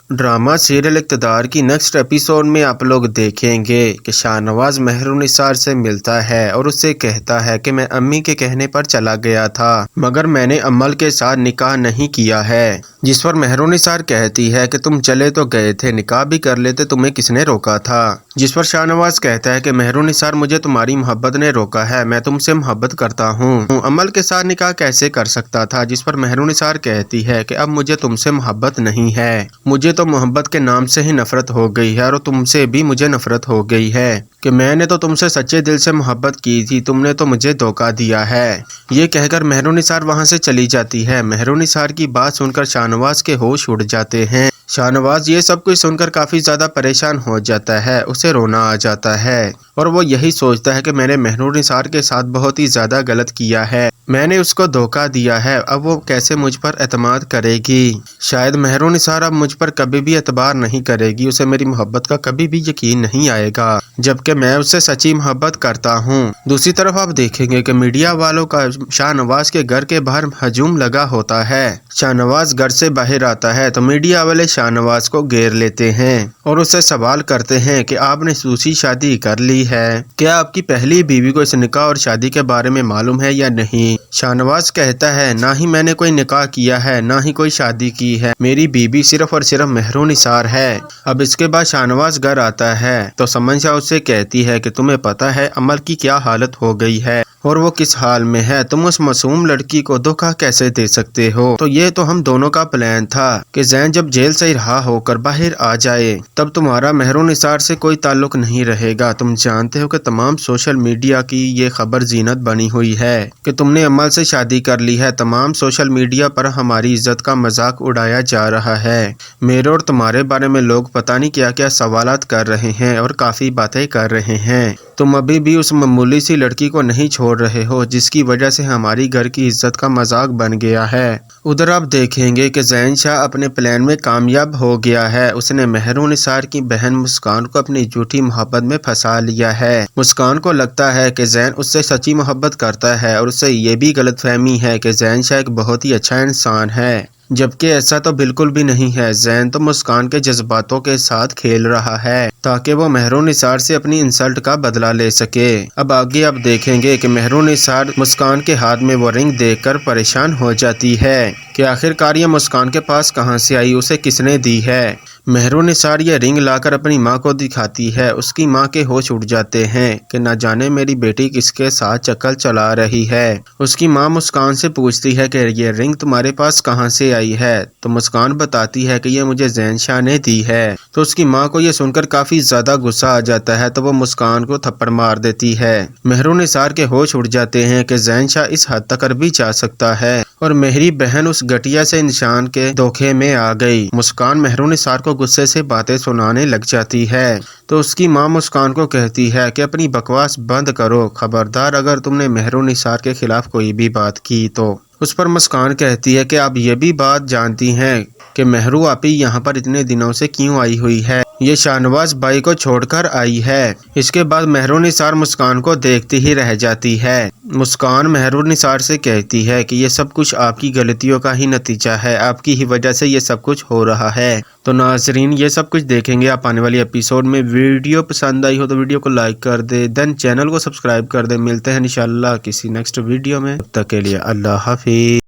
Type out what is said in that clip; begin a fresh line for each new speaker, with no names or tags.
Drama serial इक़्तिदार की next episode में आप लोग देखेंगे कि शाहनवाज मेहरुनिसार से मिलता है और उससे कहता है कि मैं अम्मी के कहने पर चला गया था मगर मैंने अम्मल के साथ निकाह नहीं किया है। जिस पर मेहरुनिसार कहती है कि तुम चले तो गए थे, निकाह भी कर लेते, तुम्हें किसने रोका था। जिस पर शाहनवाज कहता है कि मेहरुनिसार मुझे तुम्हारी मोहब्बत ने रोका है, मैं तुमसे मोहब्बत करता हूँ, अम्मल के साथ निकाह कैसे कर सकता था। जिस पर मेहरुनिसार कहती है कि अब मुझे तुमसे मोहब्बत नहीं है, मुझे तो मोहब्बत के नाम से ही नफरत हो गई है और तुमसे भी मुझे नफरत हो गई है कि मैंने तो तुमसे सच्चे दिल से मोहब्बत की थी, तुमने तो मुझे धोखा दिया है। ये कहकर मेहरुनिसार वहां से चली जाती है। मेहरुनिसार की बात सुनकर शाहनवाज के होश उड़ जाते हैं। शाहनवाज ये सब कुछ सुनकर काफी ज्यादा परेशान हो जाता है, उसे रोना आ जाता है और वो यही सोचता है कि मैंने मेहरुनिसार के साथ बहुत ही ज्यादा गलत किया है, मैंने उसको धोखा दिया है, अब वो कैसे मुझ पर एतमाद करेगी। शायद मेहरुनिसार अब मुझ पर कभी भी एतबार नहीं करेगी, उसे मेरी मोहब्बत का कभी भी यकीन नहीं आएगा, जबकि मैं उससे सच्ची मोहब्बत करता हूँ। दूसरी तरफ आप देखेंगे कि मीडिया वालों का शाहनवाज के घर के बाहर हजूम लगा होता है। शाहनवाज घर से बाहर आता है तो मीडिया वाले शाहनवाज को घेर लेते हैं और उससे सवाल करते हैं कि आपने दूसरी शादी कर ली है, क्या आपकी पहली बीवी को इस निकाह और शादी के बारे में मालूम है या नहीं। शाहनवाज कहता है ना ही मैंने कोई निकाह किया है, ना ही कोई शादी की है, मेरी बीबी सिर्फ और सिर्फ मेहरुनिसार है। अब इसके बाद शाहनवाज घर आता है तो समझा उससे कहती है कि तुम्हें पता है अमल की क्या हालत हो गई है और वो किस हाल में है, तुम उस मासूम लड़की को धोखा कैसे दे सकते हो। तो ये तो हम दोनों का प्लान था कि जैन जब जेल से रिहा होकर बाहर आ जाए तब तुम्हारा मेहरुनिसार से कोई ताल्लुक नहीं रहेगा। तुम जानते हो कि तमाम सोशल मीडिया की ये खबर जीनत बनी हुई है कि तुमने अमल से शादी कर ली है, तमाम सोशल मीडिया पर हमारी इज्जत का मजाक उड़ाया जा रहा है, मेरे और तुम्हारे बारे में लोग पता नहीं क्या क्या सवालात कर रहे हैं और काफी बातें कर रहे हैं। तुम अभी भी उस मामूली सी लड़की को नहीं छोड़ रहे हो जिसकी वजह से हमारी घर की इज्जत का मजाक बन गया है। उधर आप देखेंगे कि जैन शाह अपने प्लान में कामयाब हो गया है, उसने मेहरुनिसार की बहन मुस्कान को अपनी झूठी मोहब्बत में फंसा लिया है। मुस्कान को लगता है कि जैन उससे सच्ची मोहब्बत करता है और उससे ये भी गलतफहमी है कि जैन शाह एक बहुत ही अच्छा इंसान है, जबकि ऐसा तो बिल्कुल भी नहीं है। जैन तो मुस्कान के जज्बातों के साथ खेल रहा है ताकि वो मेहरुनिसार से अपनी इंसल्ट का बदला ले सके। अब आगे आप देखेंगे कि मेहरुनिसार मुस्कान के हाथ में वो रिंग देखकर परेशान हो जाती है कि आखिरकार ये मुस्कान के पास कहां से आई, उसे किसने दी है। मेहरुनिसार ये रिंग लाकर अपनी माँ को दिखाती है, उसकी माँ के होश उड़ जाते हैं कि न जाने मेरी बेटी किसके साथ चक्कर चला रही है। उसकी माँ मुस्कान से पूछती है कि ये रिंग तुम्हारे पास कहाँ से आई है, तो मुस्कान बताती है कि ये मुझे जैन शाह ने दी है। तो उसकी माँ को ये सुनकर काफी ज्यादा गुस्सा आ जाता है तो वो मुस्कान को थप्पड़ मार देती है। मेहरुनिसार के होश उड़ जाते हैं कि जैन शाह इस हद तक भी जा सकता है और मेरी बहन उस घटिया से इंसान के धोखे में आ गई। मुस्कान मेहरुनिसार को गुस्से से बातें सुनाने लग जाती है तो उसकी माँ मुस्कान को कहती है कि अपनी बकवास बंद करो, खबरदार अगर तुमने मेहरुनिसार के खिलाफ कोई भी बात की तो। उस पर मुस्कान कहती है कि आप ये भी बात जानती हैं कि मेहरू आपी यहाँ पर इतने दिनों से क्यों आई हुई है, ये शाहनवाज भाई को छोड़कर आई है। इसके बाद मेहरुनिसार मुस्कान को देखती ही रह जाती है। मुस्कान मेहरुनिसार से कहती है कि ये सब कुछ आपकी गलतियों का ही नतीजा है, आपकी ही वजह से ये सब कुछ हो रहा है। तो नाजरीन ये सब कुछ देखेंगे आप आने वाली एपिसोड में। वीडियो पसंद आई हो तो वीडियो को लाइक कर दे, देन चैनल को सब्सक्राइब कर दे। मिलते हैं इंशाल्लाह किसी नेक्स्ट वीडियो में, तब तक के लिए अल्लाह हाफिज।